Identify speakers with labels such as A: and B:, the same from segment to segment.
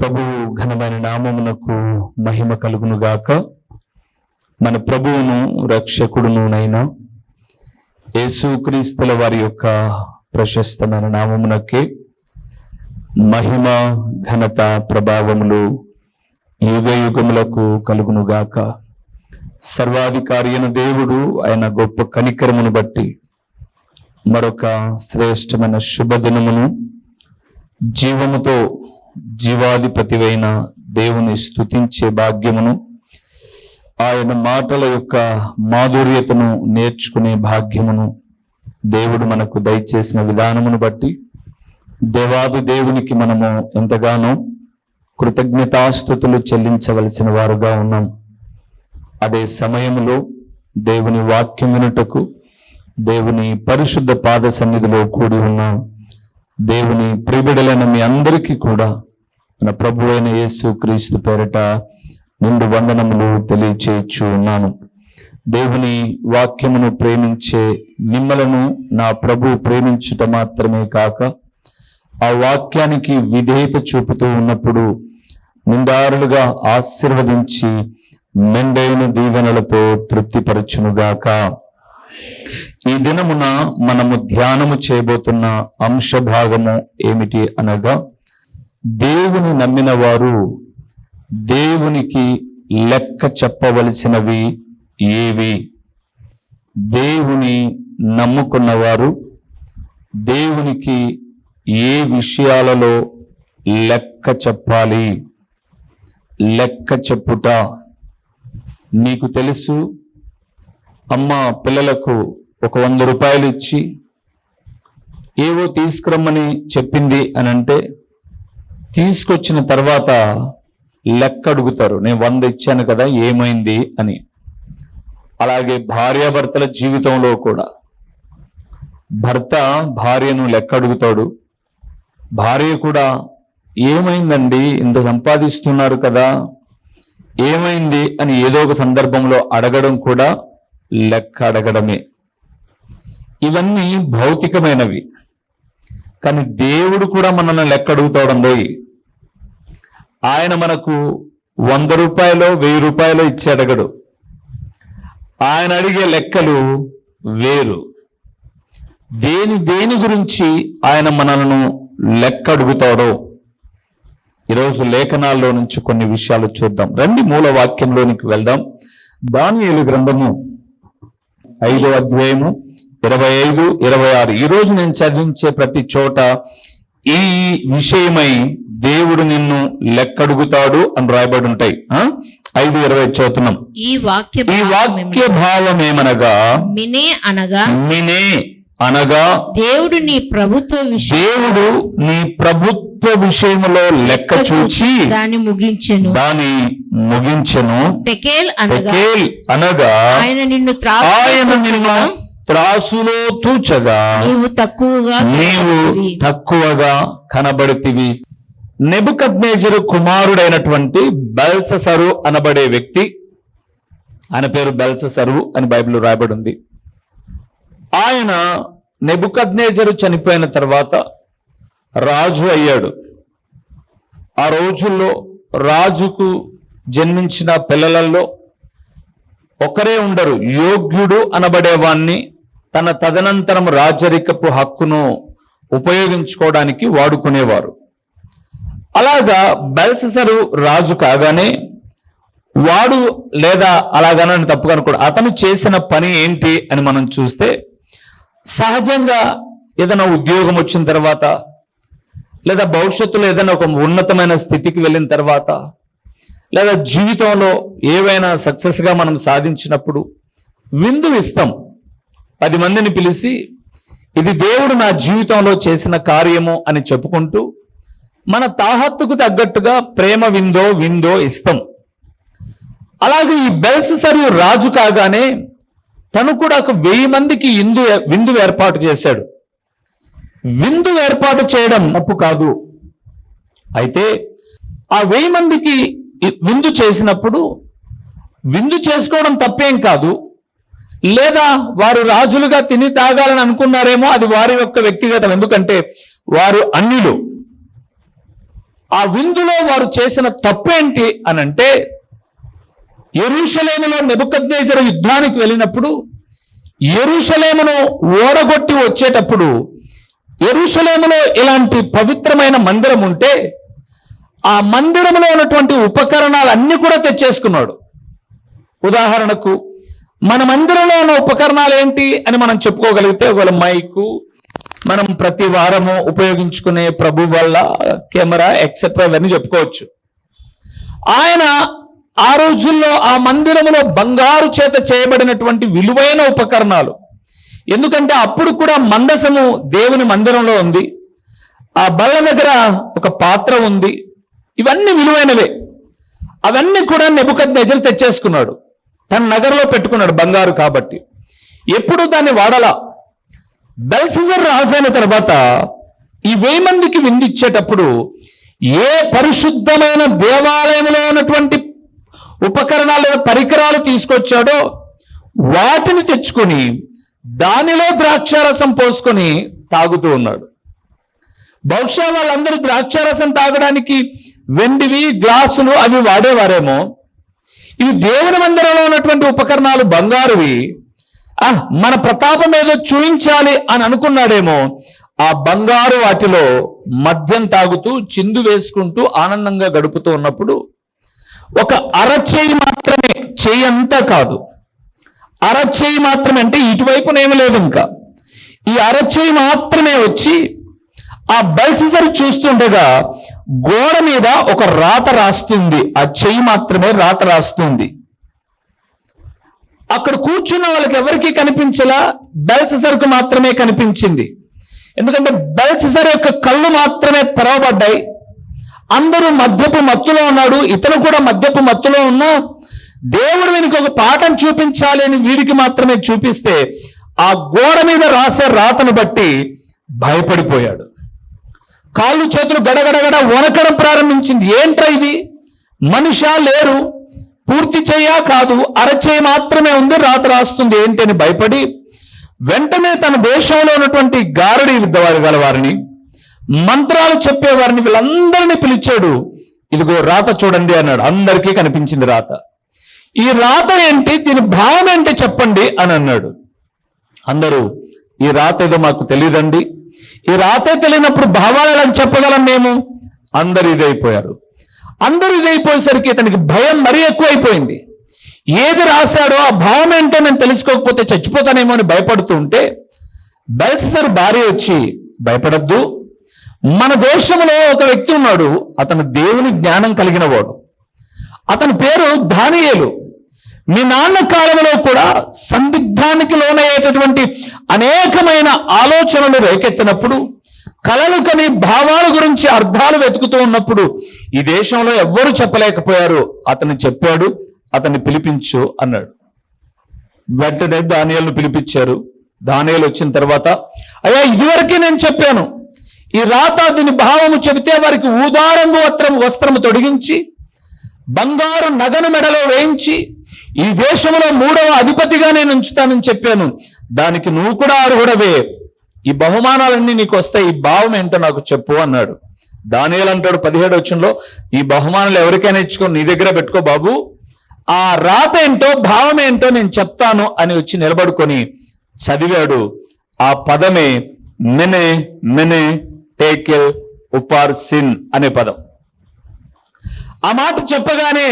A: ప్రభువు ఘనమైన నామమునకు మహిమ కలుగునుగాక. మన ప్రభువును రక్షకుడునునైనా యేసుక్రీస్తుల వారి యొక్క ప్రశస్తమైన నామమునకే మహిమ, ఘనత, ప్రభావములు యుగ యుగములకు కలుగునుగాక. సర్వాధికారి అయిన దేవుడు ఆయన గొప్ప కనికరమును బట్టి మరొక శ్రేష్టమైన శుభదినమును జీవముతో జీవాధిపతివైన దేవుని స్తుతించే భాగ్యమును, ఆయన మాటల యొక్క మాధుర్యతను నేర్చుకునే భాగ్యమును దేవుడు మనకు దయచేసిన విధానమును బట్టి దేవాది దేవునికి మనము ఎంతగానో కృతజ్ఞతాస్తుతులు చెల్లించవలసిన వారుగా ఉన్నాం. అదే సమయంలో దేవుని వాక్యం వినుటకు దేవుని పరిశుద్ధ పాద సన్నిధిలో కూడి ఉన్నాం. దేవుని ప్రియబిడలైన మీ అందరికీ కూడా మన ప్రభు అయిన యేసుక్రీస్తు పేరట నిండు వందనములు తెలియచేయచ్చు ఉన్నాను. దేవుని వాక్యమును ప్రేమించే మిమ్మలను నా ప్రభు ప్రేమించుట మాత్రమే కాక ఆ వాక్యానికి విధేయత చూపుతూ ఉన్నప్పుడు నిండారులుగా ఆశీర్వదించి మెండైన దీవెనలతో తృప్తిపరచునుగాక. ఈ దినమున మనము ధ్యానము చేయబోతున్న అంశ భాగము ఏమిటి అనగా, దేవుని నమ్మిన వారు దేవునికి లెక్క చెప్పవలసినవి ఏవి? దేవుని నమ్ముకున్నవారు దేవునికి ఏ విషయాలలో లెక్క చెప్పాలి? లెక్క చెప్పుట. మీకు తెలుసు, అమ్మ పిల్లలకు ఒక 100 రూపాయలు ఇచ్చి ఏవో తీసుకురమ్మని చెప్పింది అని అంటే తీసుకొచ్చిన తర్వాత లెక్క అడుగుతారు, నేను 100 ఇచ్చాను కదా ఏమైంది అని. అలాగే భార్యాభర్తల జీవితంలో కూడా భర్త భార్యను లెక్క అడుగుతాడు, భార్య కూడా ఏమైందండి, ఇంత సంపాదిస్తున్నారు కదా ఏమైంది అని ఏదో ఒక సందర్భంలో అడగడం కూడా లెక్క అడగడమే. ఇవన్నీ భౌతికమైనవి. కానీ దేవుడు కూడా మనల్ని లెక్క అడుగుతాడండి. ఆయన మనకు 100 రూపాయలు 1000 రూపాయలు ఇచ్చి అడగడు. ఆయన అడిగే లెక్కలు వేరు. దేని గురించి ఆయన మనలను లెక్క అడుగుతాడో ఈరోజు లేఖనాల్లో నుంచి కొన్ని విషయాలు చూద్దాం. రండి మూల వాక్యంలోనికి వెళ్దాం. దానియేలు గ్రంథము 5వ అధ్యాయము 25, 26. ఈరోజు నేను చదివించే ప్రతి చోట ఈ విషయమై దేవుడు నిన్ను లెక్కడుగుతాడు అని రాయబడి ఉంటాయి. 5:20 చదువుతున్నాం.
B: ఈ
A: వాక్య భావం ఏమనగా, మినే అనగా దేవుడు నీ ప్రభుత్వ విషయములో లెక్క చూచి దాని ముగించెను. టెకేల్ అనగా ఆయన నిన్ను త్రాసులో తూచగా నీవు తక్కువగా కనబడితివి. నెబుకద్నెజరు కుమారుడైనటువంటి బెల్షస్సరు అనబడే వ్యక్తి, ఆయన పేరు బెల్షస్సరు అని బైబిల్లో రాయబడి ఉంది. ఆయన నెబుకద్నెజరు చనిపోయిన తర్వాత రాజు అయ్యాడు. ఆ రోజుల్లో రాజుకు జన్మించిన పిల్లలలో ఒకరే ఉండరు, యోగ్యుడు అనబడేవాణ్ణి తన తదనంతరం రాజరికపు హక్కును ఉపయోగించుకోవడానికి వాడుకునేవారు. అలాగా బెల్షస్సరు రాజు కాగానే వాడు, లేదా అలాగనని తప్పుగా అనుకోడు, అతను చేసిన పని ఏంటి అని మనం చూస్తే, సహజంగా ఏదైనా ఉద్యోగం వచ్చిన తర్వాత లేదా భవిష్యత్తులో ఏదైనా ఒక ఉన్నతమైన స్థితికి వెళ్ళిన తర్వాత లేదా జీవితంలో ఏవైనా సక్సెస్గా మనం సాధించినప్పుడు విందు ఇస్తాం. 10 మందిని పిలిచి ఇది దేవుడు నా జీవితంలో చేసిన కార్యము అని చెప్పుకుంటూ మన తాహత్తుకు తగ్గట్టుగా ప్రేమ విందో ఇస్తాం. అలాగే ఈ బెల్షస్సరు రాజు కాగానే తను కూడా ఒక 1000 మందికి విందు ఏర్పాటు చేశాడు. విందు ఏర్పాటు చేయడం తప్పు కాదు. అయితే ఆ 1000 మందికి విందు చేసినప్పుడు విందు చేసుకోవడం తప్పేం కాదు. లేదా వారు రాజులుగా తిని తాగాలని అనుకున్నారేమో, అది వారి యొక్క వ్యక్తిగతం. ఎందుకంటే వారు అన్యులు. ఆ విందులో వారు చేసిన తప్పేంటి అనంటే, యెరూషలేములో నెబుకద్నెజరు యుద్ధానికి వెళ్ళినప్పుడు యెరూషలేమును ఓడగొట్టి వచ్చేటప్పుడు యెరూషలేములో ఇలాంటి పవిత్రమైన మందిరం ఉంటే ఆ మందిరంలో ఉన్నటువంటి ఉపకరణాలన్నీ కూడా తెచ్చేసుకున్నాడు. ఉదాహరణకు మన మందిరంలో ఉన్న ఉపకరణాలు ఏంటి అని మనం చెప్పుకోగలిగితే, ఒకవేళ మైకు, మనం ప్రతి వారము ఉపయోగించుకునే ప్రభు వల్ల కెమెరా ఎక్సెట్రా ఇవన్నీ చెప్పుకోవచ్చు. ఆయన ఆ రోజుల్లో ఆ మందిరంలో బంగారు చేత చేయబడినటువంటి విలువైన ఉపకరణాలు, ఎందుకంటే అప్పుడు కూడా మందసము దేవుని మందిరంలో ఉంది, ఆ బల్ల దగ్గర ఒక పాత్ర ఉంది, ఇవన్నీ విలువైనవే. అవన్నీ కూడా నెబుకద్నెజరు తెచ్చేసుకున్నాడు, తన నగరంలో పెట్టుకున్నాడు, బంగారు కాబట్టి. ఎప్పుడు దాన్ని వాడలా. బెల్షస్సరు రాజైన తర్వాత ఈ 1000 మందికి విందిచ్చేటప్పుడు ఏ పరిశుద్ధమైన దేవాలయంలో ఉన్నటువంటి ఉపకరణాలు పరికరాలు తీసుకొచ్చాడో వాటిని తెచ్చుకొని దానిలో ద్రాక్షారసం పోసుకొని తాగుతూ ఉన్నాడు. బహుశా వాళ్ళందరూ ద్రాక్షారసం తాగడానికి వెండివి గ్లాసులు అవి వాడేవారేమో, ఇవి దేవుని మందిరంలో ఉన్నటువంటి ఉపకరణాలు బంగారువి, మన ప్రతాపం ఏదో చూయించాలి అని అనుకున్నాడేమో. ఆ బంగారు వాటిలో మద్యం తాగుతూ చిందు వేసుకుంటూ ఆనందంగా గడుపుతూ ఉన్నప్పుడు ఒక అరచేయి మాత్రమే, చెయ్యి అంతా కాదు, అరచేయి మాత్రమే, అంటే ఇటువైపునేమి లేదు, ఇంకా ఈ అరచేయి మాత్రమే వచ్చి ఆ బెల్షస్సరు చూస్తుండగా గోడ మీద ఒక రాత రాస్తుంది. ఆ చెయ్యి మాత్రమే రాత రాస్తుంది. అక్కడ కూర్చున్న వాళ్ళకి ఎవరికీ కనిపించలా, బెల్షస్సరుకు మాత్రమే కనిపించింది. ఎందుకంటే బెల్షస్సరు యొక్క కళ్ళు మాత్రమే తెరవబడ్డాయి. అందరూ మద్యపు మత్తులో ఉన్నాడు, ఇతను కూడా మద్యపు మత్తులో ఉన్నా దేవుడు వీనికి ఒక పాఠం చూపించాలి అని వీడికి మాత్రమే చూపిస్తే ఆ గోడ మీద రాసే రాతను బట్టి భయపడిపోయాడు. కాళ్ళు చేతులు గడగడగడ వణకడం ప్రారంభించింది. ఏంట్రా ఇది, మనిషా లేరు, పూర్తి చెయ్యా కాదు, అరచేయి మాత్రమే ఉంది, రాత రాస్తుంది ఏంటి అని భయపడి వెంటనే తన దేశంలో ఉన్నటువంటి గారడీ విద్యవారు గల వారిని, మంత్రాలు చెప్పేవారిని, వీళ్ళందరినీ పిలిచాడు. ఇదిగో రాత చూడండి అన్నాడు. అందరికీ కనిపించింది రాత. ఈ రాత ఏంటి, దీని భావం ఏంటి చెప్పండి అని అన్నాడు. అందరూ ఈ రాత ఏదో మాకు తెలియదండి, ఈ రాతే తెలియనప్పుడు భావాలు ఎలా చెప్పగలం మేము, అందరూ ఇదైపోయారు. అందరూ ఇదైపోయేసరికి ఇతనికి భయం మరీ ఎక్కువైపోయింది. ఏది రాశాడో ఆ భావం ఏంటో నేను తెలుసుకోకపోతే చచ్చిపోతానేమో అని భయపడుతూ ఉంటే బెల్షస్సరు భార్య వచ్చి, భయపడద్దు, మన దేశంలో ఒక వ్యక్తి ఉన్నాడు, అతను దేవుని జ్ఞానం కలిగిన వాడు, అతని పేరు దానియేలు. మీ నాన్న కాలంలో కూడా సందిగ్ధానికి లోనయ్యేటటువంటి అనేకమైన ఆలోచనలు రేకెత్తినప్పుడు, కలలు కని భావాల గురించి అర్థాలు వెతుకుతూ ఉన్నప్పుడు ఈ దేశంలో ఎవ్వరూ చెప్పలేకపోయారు, అతను చెప్పాడు, అతన్ని పిలిపించు అన్నాడు. వెంటనే దానియేలును పిలిపించారు. దానియేలు వచ్చిన తర్వాత, అయ్యా ఇదివరకే నేను చెప్పాను, ఈ రాత దీని భావము చెబితే వారికి ఊదారంగు వస్త్రము తొడిగించి బంగారు నగను మెడలో వేయించి ఈ దేశంలో 3వ అధిపతిగా నేను ఉంచుతానని చెప్పాను, దానికి నువ్వు కూడా అర్హుడవే, ఈ బహుమానాలన్నీ నీకు వస్తాయి, ఈ భావం ఏంటో నాకు చెప్పు అన్నాడు. దానియేలు అంటాడు 17వ వచనంలో, ఈ బహుమానాలు ఎవరికైనా ఇచ్చుకో, నీ దగ్గర పెట్టుకో బాబు, ఆ రాత ఏంటో భావం ఏంటో నేను చెప్తాను అని వచ్చి నిలబడుకొని చదివాడు. ఆ పదమే మెనే మెనే టేకెల్ ఉపార్సిన్ అనే పదం. ఆ మాట చెప్పగానే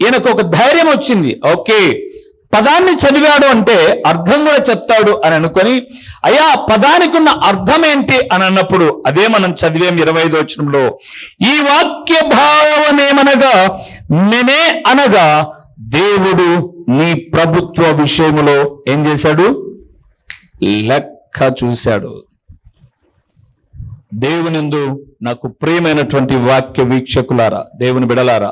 A: ఈయనకు ఒక ధైర్యం వచ్చింది. ఓకే, పదాన్ని చదివాడు అంటే అర్థం కూడా చెప్తాడు అని అనుకొని, అయ్యా పదానికి ఉన్న అర్థం ఏంటి అని అన్నప్పుడు అదే మనం చదివేం 25వ వచనంలో, ఈ వాక్య భావమేమనగా మెనే అనగా దేవుడు నీ ప్రభుత్వ విషయములో ఏం చేశాడు, లెక్క చూశాడు. దేవునిందు నాకు ప్రియమైనటువంటి వాక్య వీక్షకులారా, దేవుని బిడలారా,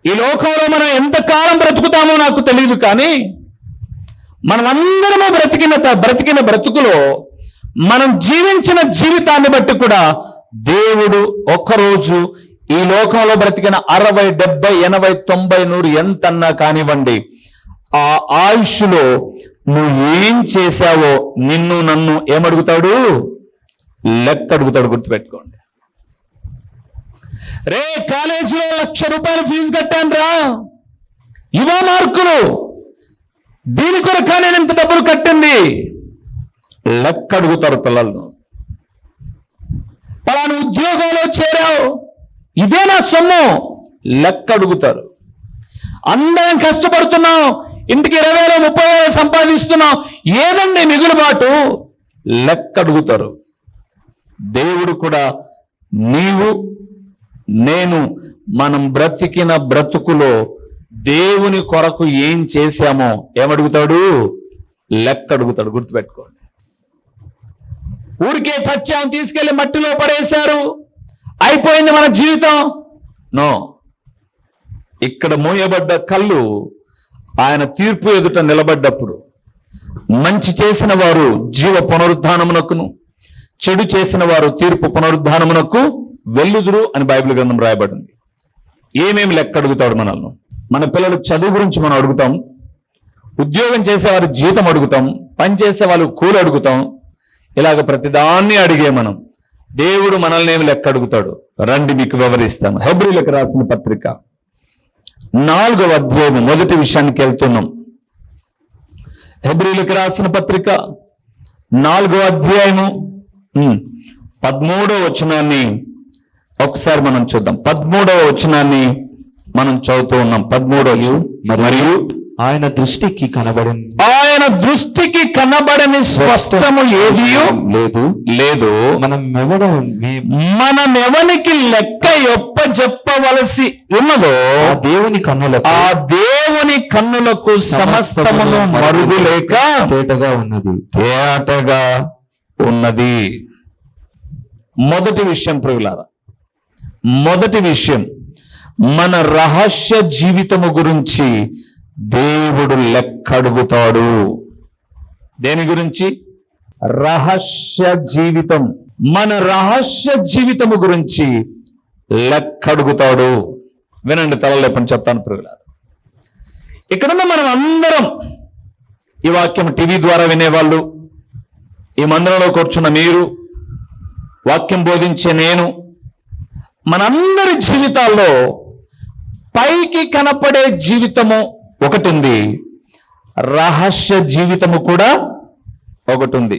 A: ఈ లోకంలో మనం ఎంతకాలం బ్రతుకుతామో నాకు తెలియదు, కానీ మనమందరము బ్రతికిన బ్రతుకులో మనం జీవించిన జీవితాన్ని బట్టి కూడా దేవుడు ఒక్కరోజు ఈ లోకంలో బ్రతికిన 60, 70, 80, 90, 100 ఎంతన్నా కానివ్వండి, ఆ ఆయుష్లో నువ్వు ఏం చేశావో నిన్ను నన్ను ఏమడుగుతాడు, లెక్క అడుగుతాడు. గుర్తుపెట్టుకోండి. రే కాలేజీలో 1,00,000 రూపాయలు ఫీజు కట్టాను రా, ఇవా మార్కులు, దీని కొరకా నేను ఇంత డబ్బులు కట్టింది, లెక్క అడుగుతారు పిల్లలను. పలానా ఉద్యోగంలో చేరావు, ఇదే నా సొమ్ము, లెక్క అడుగుతారు. అందరం కష్టపడుతున్నాం, ఇంటికి 20,000 30,000 సంపాదిస్తున్నాం, ఏదండి మిగులుబాటు, లెక్క అడుగుతారు. దేవుడు కూడా నీవు నేను మనం బ్రతికిన బ్రతుకులో దేవుని కొరకు ఏం చేశామో ఏమడుగుతాడు, లెక్క అడుగుతాడు. గుర్తుపెట్టుకోండి. ఊరికే చచ్చాం, తీసుకెళ్లి మట్టిలో పడేశారు, అయిపోయింది మన జీవితం, నో. ఇక్కడ మూయబడ్డ కళ్ళు ఆయన తీర్పు ఎదుట నిలబడ్డప్పుడు మంచి చేసిన వారు జీవ పునరుద్ధానమునకును, చెడు చేసిన వారు తీర్పు పునరుద్ధానమునకు వెళ్ళుదురు అని బైబిల్ గ్రంథం రాయబడింది. ఏమేమి లెక్క అడుగుతాడు మనల్ని? మన పిల్లల చదువు గురించి మనం అడుగుతాం, ఉద్యోగం చేసేవారు జీతం అడుగుతాం, పని చేసే వాళ్ళు కూలి అడుగుతాం. ఇలాగ ప్రతిదాన్ని అడిగే మనం దేవుడు మనల్ని ఏమి లెక్క అడుగుతాడు రండి మీకు వివరిస్తాను. హెబ్రీయులకు రాసిన పత్రిక 4వ అధ్యాయం మొదటి విషయానికి వెళ్తున్నాం. హెబ్రీయులకు రాసిన పత్రిక 4వ అధ్యాయము 13వ వచనాన్ని ఒకసారి మనం చూద్దాం. 13వ వచనాన్ని మనం చదువుతూ ఉన్నాం. 13 మరియు
B: ఆయన దృష్టికి
A: కనబడని స్పష్టము ఏదియూ లేదు, మనమెవనికి లెక్క చెప్పవలసి ఉన్నదో ఆ దేవుని కన్నులకు సమస్తమును మరుగులేక తేటగా ఉన్నది. మొదటి విషయం ప్రియులారా, మొదటి విషయం, మన రహస్య జీవితము గురించి దేవుడు లెక్క అడుగుతాడు. దేని గురించి? రహస్య జీవితం. మన రహస్య జీవితము గురించి లెక్క అడుగుతాడు. వినండి, తలలేపని చెప్తాను ప్రియులారా. ఇక్కడున్న మనం అందరం, ఈ వాక్యం టీవీ ద్వారా వినేవాళ్ళు, ఈ మందిరంలో కూర్చున్న మీరు, వాక్యం బోధించే నేను, మనందరి జీవితాల్లో పైకి కనపడే జీవితము ఒకటి ఉంది, రహస్య జీవితము కూడా ఒకటి ఉంది.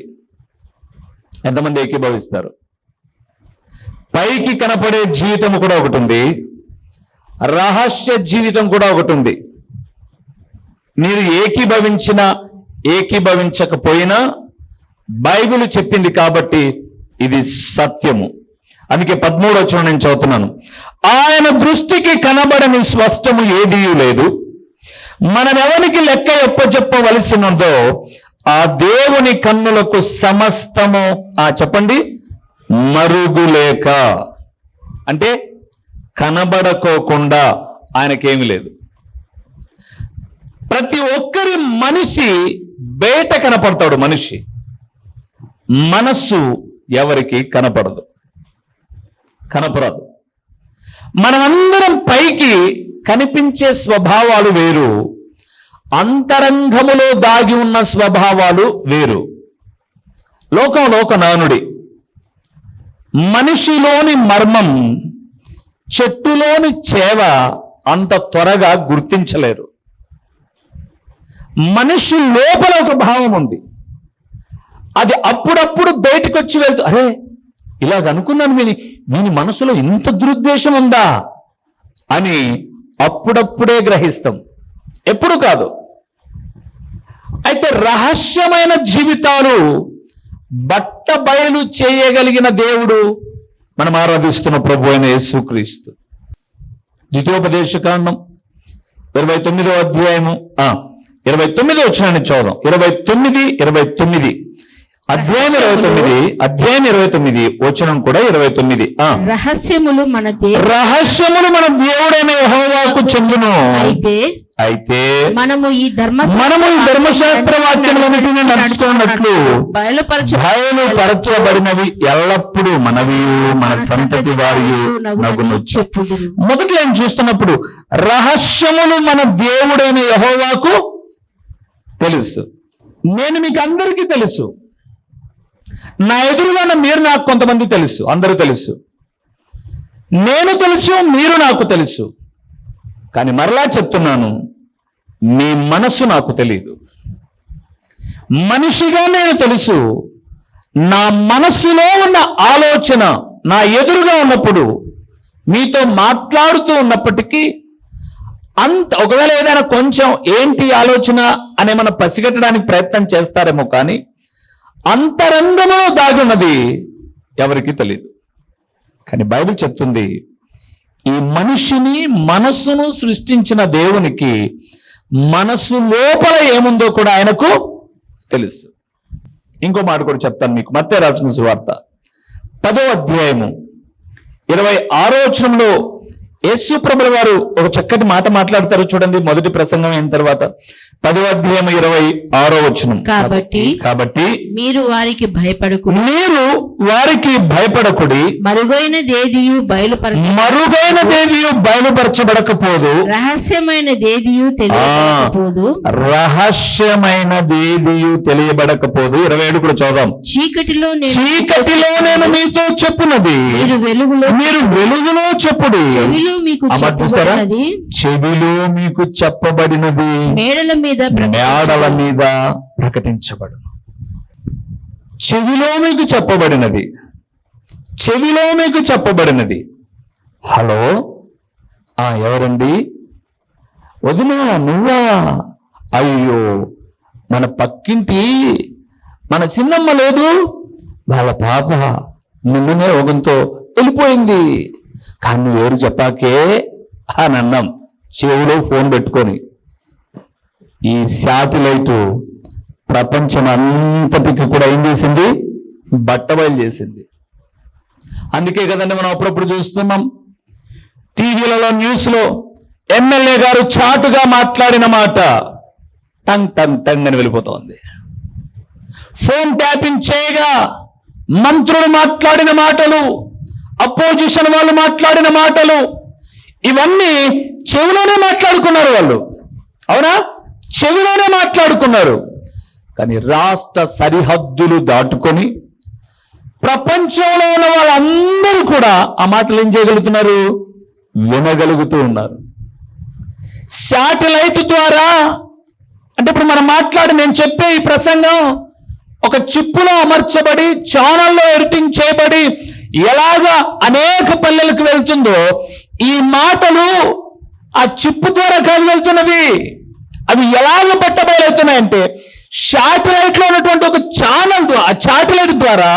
A: ఎంతమంది ఏకీభవిస్తారు? పైకి కనపడే జీవితము కూడా ఒకటి ఉంది, రహస్య జీవితం కూడా ఒకటి ఉంది. మీరు ఏకీభవించినా ఏకీభవించకపోయినా బైబిల్ చెప్పింది కాబట్టి ఇది సత్యము. అందుకే 13వ వచనం నేను చదువుతున్నాను. ఆయన దృష్టికి కనబడని స్పష్టము ఏదీ లేదు, మనమెవనికి లెక్క చెప్పవలసినదో ఆ దేవుని కన్నులకు సమస్తము చెప్పండి మరుగులేక, అంటే కనబడకోకుండా ఆయనకేమి లేదు. ప్రతి ఒక్కరి మనిషి బయట కనపడతాడు, మనిషి మనస్సు ఎవరికి కనపడదు, కనపడదు. మనమందరం పైకి కనిపించే స్వభావాలు వేరు, అంతరంగములో దాగి ఉన్న స్వభావాలు వేరు. లోకంలో ఒక నానుడి, మనిషిలోని మర్మం చెట్టులోని చేవ అంత త్వరగా గుర్తించలేరు. మనిషి లోపల ఒక భావం ఉంది, అది అప్పుడప్పుడు బయటకు వచ్చి వెళ్తూ, అరే ఇలాగ అనుకున్నాను, వీని మనసులో ఇంత దురుద్దేశం ఉందా అని అప్పుడప్పుడే గ్రహిస్తాం, ఎప్పుడు కాదు. అయితే రహస్యమైన జీవితాలు బట్ట బయలు చేయగలిగిన దేవుడు మనం ఆరాధిస్తున్న ప్రభు అయిన యేసుక్రీస్తు. ద్వితీయోపదేశకాండం 29వ అధ్యాయము 29వ వచనాన్ని చదువుదాం. 29 అధ్యాయం 29 వచనం కూడా 29.
C: రహస్యములు మన
A: దేవుడైన యెహోవాకు చెందును. అయితే మనము ఈ ధర్మశాస్త్ర వాక్యములన్నిటిని నడుచుకున్నట్లు బయలుపరచబడినవి ఎల్లప్పుడూ మనవియు మన సంతతి వారియు నగును. మొదటి నేను చూస్తున్నప్పుడు రహస్యములు మన దేవుడైన యెహోవాకు తెలుసు. నేను మీకు అందరికీ తెలుసు, నా ఎదురుగా మీరు నాకు కొంతమంది తెలుసు, అందరూ తెలుసు. నేను తెలుసు, మీరు నాకు తెలుసు. కానీ మరలా చెప్తున్నాను, మీ మనసు నాకు తెలియదు. మనిషిగా నేను తెలుసు, నా మనసులో ఉన్న ఆలోచన నా ఎదురుగా ఉన్నప్పుడు, మీతో మాట్లాడుతూ ఉన్నప్పటికీ ఒకవేళ ఏదైనా కొంచెం ఏంటి ఆలోచన అనే మనం పసిగట్టడానికి ప్రయత్నం చేస్తారేమో, కానీ అంతరంగంలో దాగున్నది ఎవరికీ తెలియదు. కానీ బైబిల్ చెప్తుంది, ఈ మనిషిని మనస్సును సృష్టించిన దేవునికి మనసు లోపల ఏముందో కూడా ఆయనకు తెలుసు. ఇంకో మాట కూడా చెప్తాను మీకు. మత్తయి రాసిన సువార్త 10వ అధ్యాయము 26వ వచనంలో యేసు ప్రభుల వారు ఒక చక్కటి మాట మాట్లాడతారు చూడండి. మొదటి ప్రసంగం అయిన తర్వాత 10వ అధ్యాయం 26వ వచనం. కాబట్టి
B: మీరు వారికి
A: భయపడకుడి,
B: మరుగైనదేదియు
A: బయలుపరచబడకపోదు,
B: రహస్యమైనదేదియు
A: తెలియబడకపోదు. 27 కూడా చదువుదాం.
B: చీకటిలో
A: నేను మీతో చెప్పున్నది మీరు వెలుగులో చెప్పుడి. చెవిలో మీకు చెప్పబడినది మేడల మీద ప్రకటించబడును. చెవిలో మీకు చెప్పబడినది. హలో, ఎవరండి? వదినా, నువ్వా? అయ్యో, మన పక్కింటి మన చిన్నమ్మ లేదు, వాళ్ళ పాప నిన్ననే రోగంతో వెళ్ళిపోయింది. కానీ ఎవరు చెప్పాకే అని అన్నాం. చెవిలో ఫోన్ పెట్టుకొని. ఈ శాటిలైట్ ప్రపంచం అంతటికి కూడా ఏం చేసింది? బట్టబయలు చేసింది. అందుకే కదండి మనం అప్పుడప్పుడు చూస్తున్నాం టీవీలలో, న్యూస్లో ఎమ్మెల్యే గారు చాటుగా మాట్లాడిన మాట టంగ్ టంగ్ టంగ్ అని వెళ్ళిపోతోంది. ఫోన్ ట్యాపింగ్ చేయగా మంత్రులు మాట్లాడిన మాటలు, అపోజిషన్ వాళ్ళు మాట్లాడిన మాటలు, ఇవన్నీ చెవిలోనే మాట్లాడుకున్నారు వాళ్ళు. అవునా? చెవిలోనే మాట్లాడుకున్నారు. కానీ రాష్ట్ర సరిహద్దులు దాటుకొని ప్రపంచంలో ఉన్న వాళ్ళందరూ కూడా ఆ మాటలు ఏం చేయగలుగుతున్నారు? వినగలుగుతూ ఉన్నారు. శాటిలైట్ ద్వారా, అంటే ఇప్పుడు మనం నేను చెప్పే ఈ ప్రసంగం ఒక చిప్పులో అమర్చబడి ఛానల్లో ఎడిటింగ్ చేయబడి ఎలాగా అనేక పల్లెలకు వెళ్తుందో, ఈ మాటలు ఆ చిప్పు ద్వారా కాదు వెళ్తున్నది. అవి ఎలాగ పట్టబయలవుతున్నాయంటే శాటిలైట్ లో ఉన్నటువంటి ఒక ఛానల్, ఆ శాటిలైట్ ద్వారా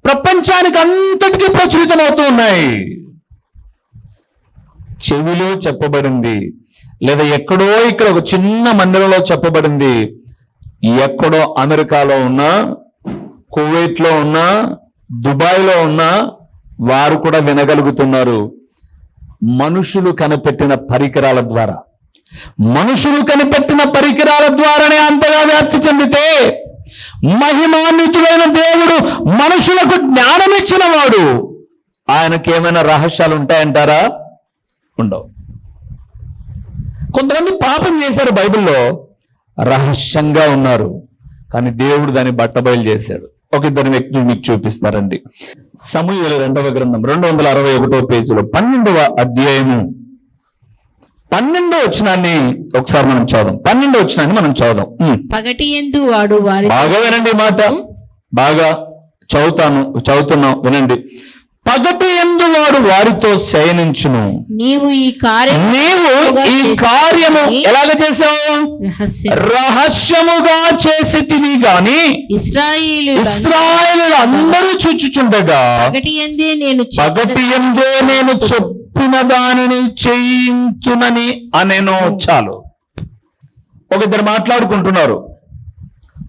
A: ప్రపంచానికి అంతటికీ ప్రచురితం అవుతూ ఉన్నాయి. చెవిలో చెప్పబడింది, లేదా ఎక్కడో ఇక్కడ ఒక చిన్న మందిరంలో చెప్పబడింది. ఎక్కడో అమెరికాలో ఉన్నా, కువైట్లో ఉన్నా, దుబాయ్లో ఉన్నా వారు కూడా వినగలుగుతున్నారు. మనుషులు కనిపెట్టిన పరికరాల ద్వారానే అంతగా వ్యాప్తి చెందితే, మహిమాన్వితుడైన దేవుడు మనుషులకు జ్ఞానం ఇచ్చిన వాడు, ఆయనకేమైనా రహస్యాలు ఉంటాయంటారా? ఉండవు. కొంతమంది పాపం చేశారు, బైబిల్లో రహస్యంగా ఉన్నారు, కానీ దేవుడు దాన్ని బట్టబయలు చేశాడు. ఒక ఇద్దరు వ్యక్తులు మీకు చూపిస్తారండి. సమూయేలు 2వ గ్రంథం 261వ పేజీలో 12వ అధ్యాయము 12వ వచనాన్ని ఒకసారి మనం చదుదాం. 12వ వచనాన్ని మనం చదుదాం.
B: పగటియందు వాడు
A: బాగా వినండి, మాట బాగా చదువుతున్నాం వినండి. పగటియందు వాడు వారితో శయనించును.
B: నీవు ఈ
A: కార్యము ఎలాగ చేసావు? రహస్యముగా చేసితివి గాని ఇశ్రాయేలు అందరూ చూచుచుండగా పగటియందే నేను చెప్పిన దానిని చేయించునని అనేనో. చాలు. ఒక ఇద్దరు మాట్లాడుకుంటున్నారు.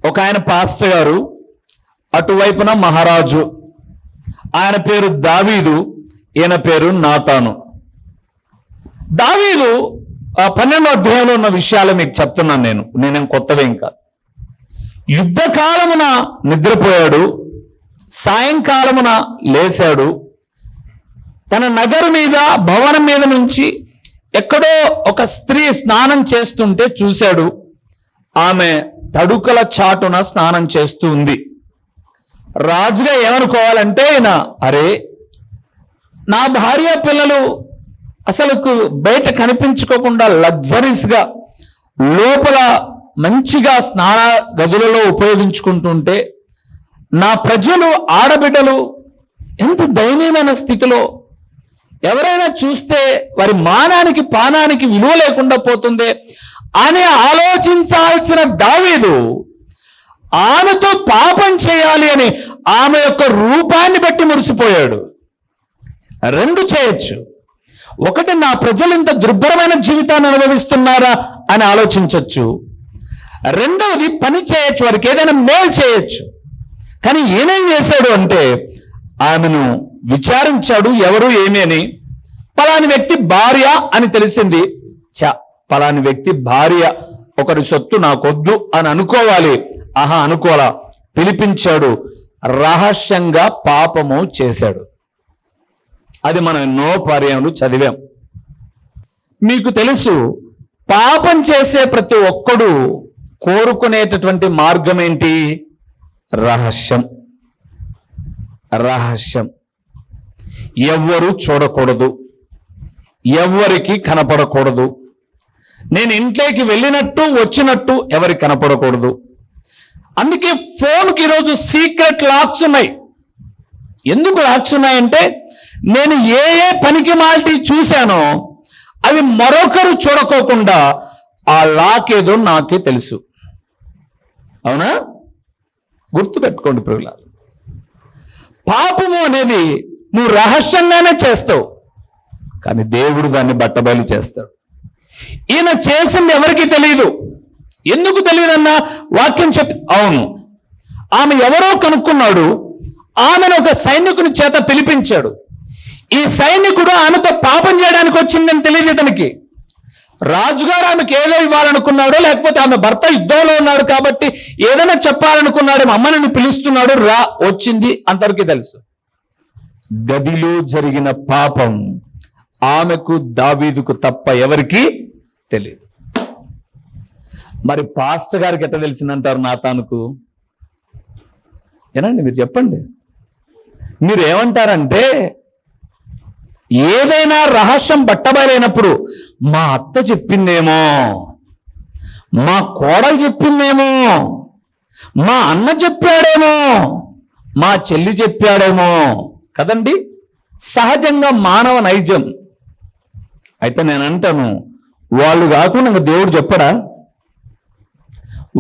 A: ఒక ఆయన పాస్టర్ గారు, అటువైపున మహారాజు. ఆయన పేరు దావీదు, ఈయన పేరు నాతాను. దావీదు 12వ అధ్యాయంలో ఉన్న విషయాలు మీకు చెప్తున్నాను. నేనేం కొత్తవేం కాదు. యుద్ధకాలమున నిద్రపోయాడు, సాయంకాలమున లేచాడు. తన నగరు మీద, భవనం మీద నుంచి ఎక్కడో ఒక స్త్రీ స్నానం చేస్తుంటే చూశాడు. ఆమె తడుకల చాటున స్నానం చేస్తూ ఉంది. రాజుగా ఏమనుకోవాలంటే, అరే నా భార్య పిల్లలు అసలు బయట కనిపించుకోకుండా లగ్జరీస్గా లోపల మంచిగా స్నాన గదులలో ఉపయోగించుకుంటుంటే నా ప్రజలు ఆడబిడ్డలు ఎంత దయనీయమైన స్థితిలో, ఎవరైనా చూస్తే వారి మానానికి పానానికి విలువ లేకుండా పోతుందే అని ఆలోచించాల్సిన దావీదు ఆమెతో పాపం చేయాలి అని ఆమె యొక్క రూపాన్ని బట్టి మురిసిపోయాడు. రెండు చేయొచ్చు. ఒకటి, నా ప్రజలు ఇంత దుర్భరమైన జీవితాన్ని అనుభవిస్తున్నారా అని ఆలోచించవచ్చు. రెండవది, పని చేయొచ్చు, వారికి ఏదైనా మేలు చేయొచ్చు. కానీ ఏమేం చేశాడు అంటే ఆమెను విచారించాడు, ఎవరు ఏమి అని. పలాని వ్యక్తి భార్య అని తెలిసింది. పలాని వ్యక్తి భార్య, ఒకరి సొత్తు నాకొద్దు అని అనుకోవాలి. అనుకోలా. పిలిపించాడు, రహస్యంగా పాపము చేశాడు. అది మనం ఎన్నో పర్యాయాలు చదివాం. మీకు తెలుసు, పాపం చేసే ప్రతి ఒక్కడు కోరుకునేటటువంటి మార్గం ఏంటి? రహస్యం. రహస్యం. ఎవ్వరూ చూడకూడదు, ఎవ్వరికి కనపడకూడదు. నేను ఇంట్లోకి వెళ్ళినట్టు వచ్చినట్టు ఎవరికి కనపడకూడదు. అందుకే ఫోన్కి ఈరోజు సీక్రెట్ లాక్స్ ఉన్నాయి. ఎందుకు లాక్స్ ఉన్నాయంటే, నేను ఏ పనికి మాల్టీ చూశానో అవి మరొకరు చూడకోకుండా ఆ లాక్ ఏదో నాకే తెలుసు. అవునా? గుర్తుపెట్టుకోండి ప్రియులారా, పాపము అనేది నువ్వు రహస్యంగానే చేస్తావు, కానీ దేవుడు దాన్ని బట్టబయలు చేస్తాడు. ఈయన చేసింది ఎవరికి తెలియదు. ఎందుకు తెలియదన్నా వాక్యం చెప్పి, అవును, ఆమె ఎవరో కనుక్కున్నాడు. ఆమెను ఒక సైనికుని చేత పిలిపించాడు. ఈ సైనికుడు ఆమెతో పాపం చేయడానికి వచ్చిందని తెలియదు ఇతనికి. రాజుగారు ఆమెకి ఏదో ఇవ్వాలనుకున్నాడో, లేకపోతే ఆమె భర్త యుద్ధంలో ఉన్నాడు కాబట్టి ఏదైనా చెప్పాలనుకున్నాడు. అమ్మని పిలుస్తున్నాడు, రా, వచ్చింది, అంతవరకు తెలుసు. గదిలో జరిగిన పాపం ఆమెకు దావీదుకు తప్ప ఎవరికి తెలియదు. మరి పాస్టర్ గారికి ఎట్లా తెలిసిందంటారు నాతానుకు? ఏనండి మీరు చెప్పండి. మీరు ఏమంటారంటే, ఏదైనా రహస్యం బట్టబయలైనప్పుడు మా అత్త చెప్పిందేమో, మా కోడలు చెప్పిందేమో, మా అన్న చెప్పాడేమో, మా చెల్లి చెప్పాడేమో కదండి. సహజంగా మానవ నైజం. అయితే నేను అంటాను, వాళ్ళు కాకుండా దేవుడు చెప్పడా?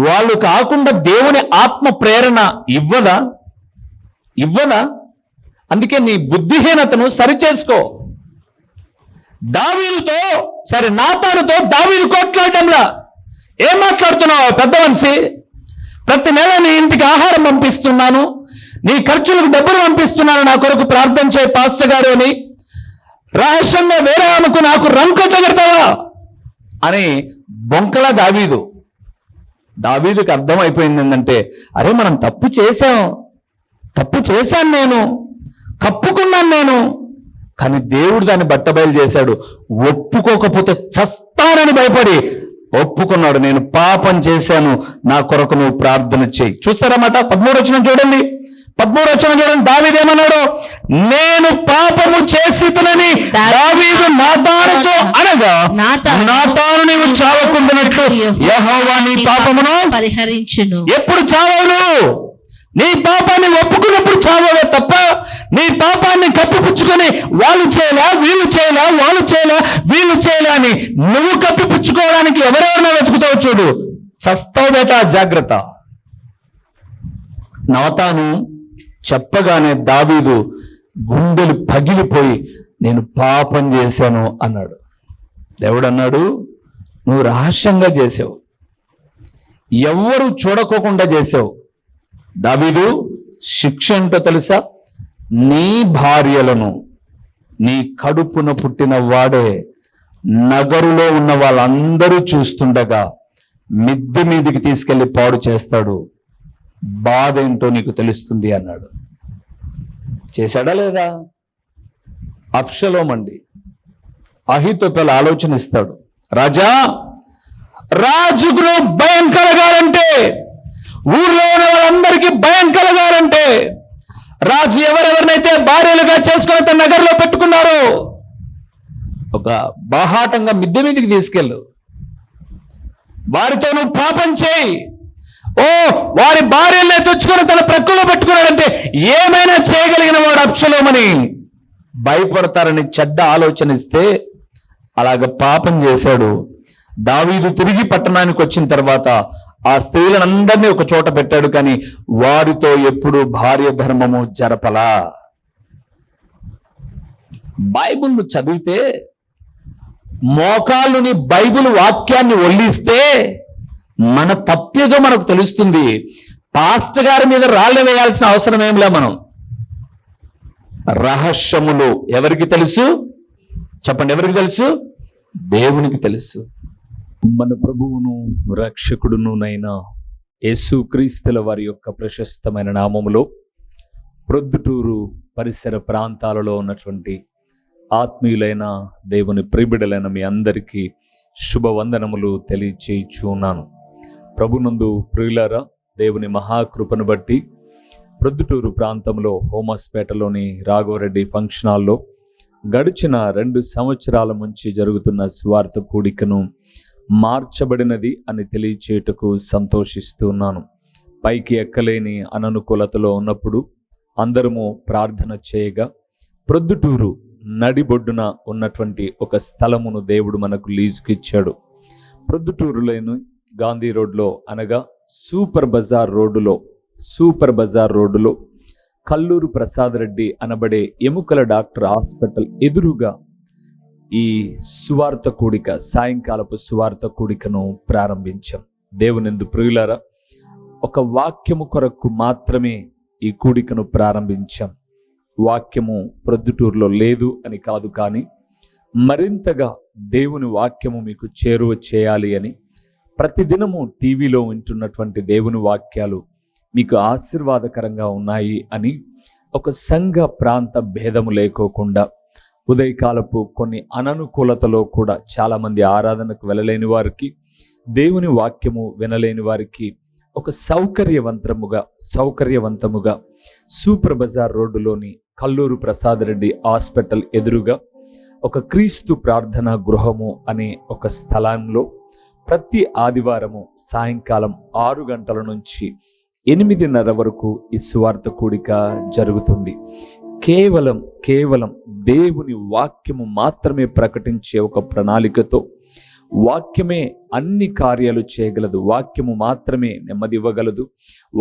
A: వాళ్ళు కాకుండా దేవుని ఆత్మ ప్రేరణ ఇవ్వదా? అందుకే నీ బుద్ధిహీనతను సరిచేసుకో. దావీదుతో, సరే నాతానుతో దావీదు కొట్లాడడంలా. ఏం మాట్లాడుతున్నావు పెద్ద మనిషి? ప్రతి నెల నీ ఇంటికి ఆహారం పంపిస్తున్నాను, నీ ఖర్చులకు డబ్బులు పంపిస్తున్నాను, నా కొరకు ప్రార్థన చేయ పాస్టర్ గారు అని రహస్యంగా వేరే ఆమెకు నాకు రంకొట్ట కడతావా అని బొంకలా దావీదుకి అర్థమైపోయింది ఏంటంటే, అరే మనం తప్పు చేశాను, నేను కప్పుకున్నాను నేను, కానీ దేవుడు దాన్ని బట్టబయలు చేశాడు. ఒప్పుకోకపోతే చస్తానని భయపడి ఒప్పుకున్నాడు. నేను పాపం చేశాను, నా కొరకు నువ్వు ప్రార్థన చేయి. చూస్తారన్నమాట. 13వ వచనం చూడండి. దావీదేమన్నాడు? నేను పాపము చేసినని దావీదు నాతానుతో అనగా, నాతాను నీవు చావకుండానట్లు యెహోవా నీ పాపమును
B: పరిహరించును.
A: ఎప్పుడు చావను? నీ పాపాన్ని ఒప్పుకున్నప్పుడు చావే తప్ప, నీ పాపాన్ని కప్పిపుచ్చుకొని వాళ్ళు చేయలే, వీళ్ళు చేయలే అని నువ్వు కప్పిపుచ్చుకోవడానికి ఎవరెవరినో వెతుకుతావు చూడు, చస్తావు బేట, జాగ్రత్త. నాతాను చెప్పగానే దావీదు గుండెలు పగిలిపోయి, నేను పాపం చేశాను అన్నాడు. దేవుడు అన్నాడు, నువ్వు రహస్యంగా చేసావు, ఎవ్వరు చూడకోకుండా చేసావు. దావీదు, శిక్ష ఏంటో తెలుసా? నీ భార్యలను, నీ కడుపున పుట్టిన వాడే నగరులో ఉన్న వాళ్ళందరూ చూస్తుండగా మిద్దె మీదికి తీసుకెళ్లి పాడు చేస్తాడు. బాధ ఏంటో నీకు తెలుస్తుంది అన్నాడు. చేశాడా లేదా? అబ్షలోమండి అహీతోపెల ఆలోచన ఇస్తాడు. రాజుకు భయం కలగాలంటే, ఊర్లో ఉన్న వాళ్ళందరికీ భయం కలగాలంటే రాజు ఎవరెవరినైతే భార్యలుగా చేసుకుని తన నగరంలో పెట్టుకున్నారో ఒక బాహాటంగా మిద్దె మీదకి తీసుకెళ్ళు, వారితో నువ్వు పాపం చేయి. ఓ, వారి భార్యల్ని తెచ్చుకొని తన ప్రక్కలో పెట్టుకున్నాడంటే ఏమైనా చేయగలిగిన వాడు అబ్షలోమని భయపడతారని చెడ్డ ఆలోచన ఇస్తే అలాగ పాపం చేశాడు. దావీదు తిరిగి పట్టణానికి వచ్చిన తర్వాత ఆ స్త్రీలందరినీ ఒక చోట పెట్టాడు, కానీ వారితో ఎప్పుడు భార్య ధర్మము జరపలా. బైబిల్ చదివితే, మోకాళ్ళుని బైబిల్ వాక్యాన్ని ఒల్లిస్తే మన తప్పేదో మనకు తెలుస్తుంది. పాస్టర్ గారి మీద రాళ్ళు వేయాల్సిన అవసరం ఏంలే. మనం రహస్యములు ఎవరికి తెలుసు చెప్పండి? ఎవరికి తెలుసు? దేవునికి తెలుసు. మన ప్రభువును రక్షకుడునునైనా యేసుక్రీస్తుల వారి యొక్క ప్రశస్తమైన నామములో ప్రొద్దుటూరు పరిసర ప్రాంతాలలో ఉన్నటువంటి ఆత్మీయులైన దేవుని ప్రియబిడ్డలైన మీ అందరికీ శుభవందనములు తెలియచేయుచున్నాను. ప్రభునందు ప్రియులారా, దేవుని మహాకృపను బట్టి ప్రొద్దుటూరు ప్రాంతంలో హోమస్పేటలోని రాఘవరెడ్డి ఫంక్షన్ హాల్లో గడిచిన 2 సంవత్సరాల నుంచి జరుగుతున్న స్వార్థ కూడికను మార్చబడినది అని తెలియచేయుటకు సంతోషిస్తున్నాను. పైకి ఎక్కలేని అననుకూలతలో ఉన్నప్పుడు అందరము ప్రార్థన చేయగా ప్రొద్దుటూరు నడిబొడ్డున ఉన్నటువంటి ఒక స్థలమును దేవుడు మనకు లీజుకి ఇచ్చాడు. ప్రొద్దుటూరులోని గాంధీ రోడ్లో అనగా సూపర్ బజార్ రోడ్డులో కల్లూరు ప్రసాద్ రెడ్డి అనబడే ఎముకల డాక్టర్ హాస్పిటల్ ఎదురుగా ఈ సువార్త కూడిక, సాయంకాలపు సువార్త కూడికను ప్రారంభించాం. దేవునిందు ప్రియులారా, ఒక వాక్యము కొరకు మాత్రమే ఈ కూడికను ప్రారంభించాం. వాక్యము ప్రొద్దుటూరులో లేదు అని కాదు, కానీ మరింతగా దేవుని వాక్యము మీకు చేరువ చేయాలి అని ప్రతిదినము టీవీలో వింటున్నటువంటి దేవుని వాక్యాలు మీకు ఆశీర్వాదకరంగా ఉన్నాయి అని ఒక సంఘ ప్రాంత భేదము లేకోకుండా ఉదయకాలపు కొన్ని అననుకూలతలో కూడా చాలామంది ఆరాధనకు వెళ్ళలేని వారికి, దేవుని వాక్యము వినలేని వారికి ఒక సౌకర్యవంతముగా సూపర్ బజార్ రోడ్డులోని కల్లూరు ప్రసాద్ రెడ్డి హాస్పిటల్ ఎదురుగా ఒక క్రీస్తు ప్రార్థనా గృహము అనే ఒక స్థలంలో ప్రతి ఆదివారము సాయంకాలం 6 గంటల నుంచి 8:30 వరకు ఈ సువార్త కూడిక జరుగుతుంది. కేవలం దేవుని వాక్యము మాత్రమే ప్రకటించే ఒక ప్రణాళికతో, వాక్యమే అన్ని కార్యాలు చేయగలదు, వాక్యము మాత్రమే నెమ్మది ఇవ్వగలదు,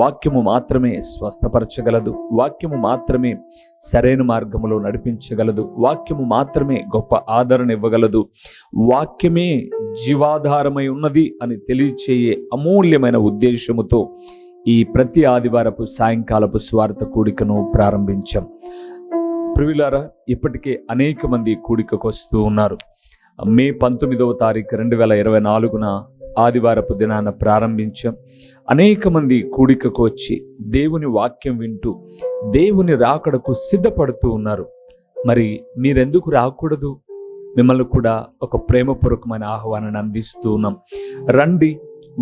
A: వాక్యము మాత్రమే స్వస్థపరచగలదు, వాక్యము మాత్రమే సరైన మార్గములో నడిపించగలదు, వాక్యము మాత్రమే గొప్ప ఆదరణ ఇవ్వగలదు, వాక్యమే జీవాధారమై ఉన్నది అని తెలియచేయే అమూల్యమైన ఉద్దేశముతో ఈ ప్రతి ఆదివారపు సాయంకాలపు స్వార్థ కూడికను ప్రారంభించాం. ప్రియులారా, ఇప్పటికే అనేక మంది కూడికకు వస్తూ ఉన్నారు. మే 19వ తారీఖు 2024న ఆదివారపు దినాన ప్రారంభించాం. అనేక మంది కూడికకు వచ్చి దేవుని వాక్యం వింటూ దేవుని రాకడకు సిద్ధపడుతూ ఉన్నారు. మరి మీరెందుకు రాకూడదు? మిమ్మల్ని కూడా ఒక ప్రేమపూర్వకమైన ఆహ్వానాన్ని అందిస్తూ ఉన్నాం. రండి.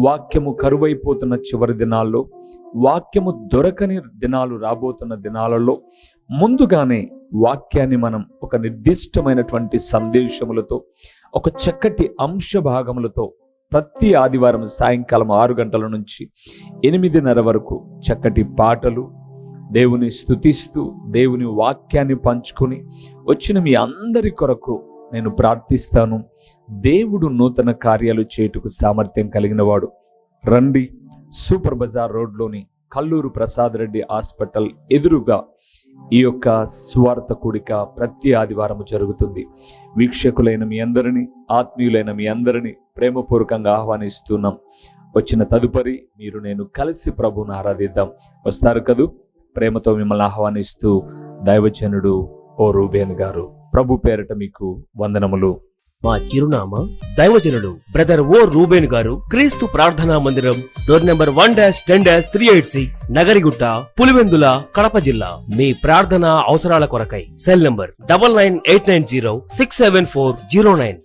A: వాక్యము కరువైపోతున్న చివరి దినాల్లో, వాక్యము దొరకని దినాలు రాబోతున్న దినాలలో ముందుగానే వాక్యాన్ని మనం ఒక నిర్దిష్టమైనటువంటి సందేశములతో, ఒక చక్కటి అంశ భాగములతో ప్రతి ఆదివారం సాయంకాలం 6 గంటల నుంచి 8:30 వరకు చక్కటి పాటలు, దేవుని స్తుతిస్తూ దేవుని వాక్యాన్ని పంచుకొని వచ్చిన మీ అందరి కొరకు నేను ప్రార్థిస్తాను. దేవుడు నూతన కార్యాలు చేయుటకు సామర్థ్యం కలిగిన వాడు. రండి. సూపర్ బజార్ రోడ్లోని కల్లూరు ప్రసాద్ రెడ్డి హాస్పిటల్ ఎదురుగా ఈ యొక్క సువార్త కూడిక ప్రతి ఆదివారం జరుగుతుంది. వీక్షకులైన మీ అందరినీ, ఆత్మీయులైన మీ అందరినీ ప్రేమపూర్వకంగా ఆహ్వానిస్తున్నాం. వచ్చిన తదుపరి మీరు నేను కలిసి ప్రభువును ఆరాధిద్దాం. వస్తారు కదూ? ప్రేమతో మిమ్మల్ని ఆహ్వానిస్తూ దైవజనుడు ఓ రూబేన్ గారు. ప్రభు పేరట మీకు వందనములు.
C: మా చిరునామా దైవజనుడు బ్రదర్ ఓ రూబేన్ గారు, క్రీస్తు ప్రార్థనా మందిరం, డోర్ నెంబర్ 1-10-386, నగరిగుట్ట, పులివెందుల, కడప జిల్లా. మీ ప్రార్థనా అవసరాల కొరకై సెల్ నంబర్ 9989067409.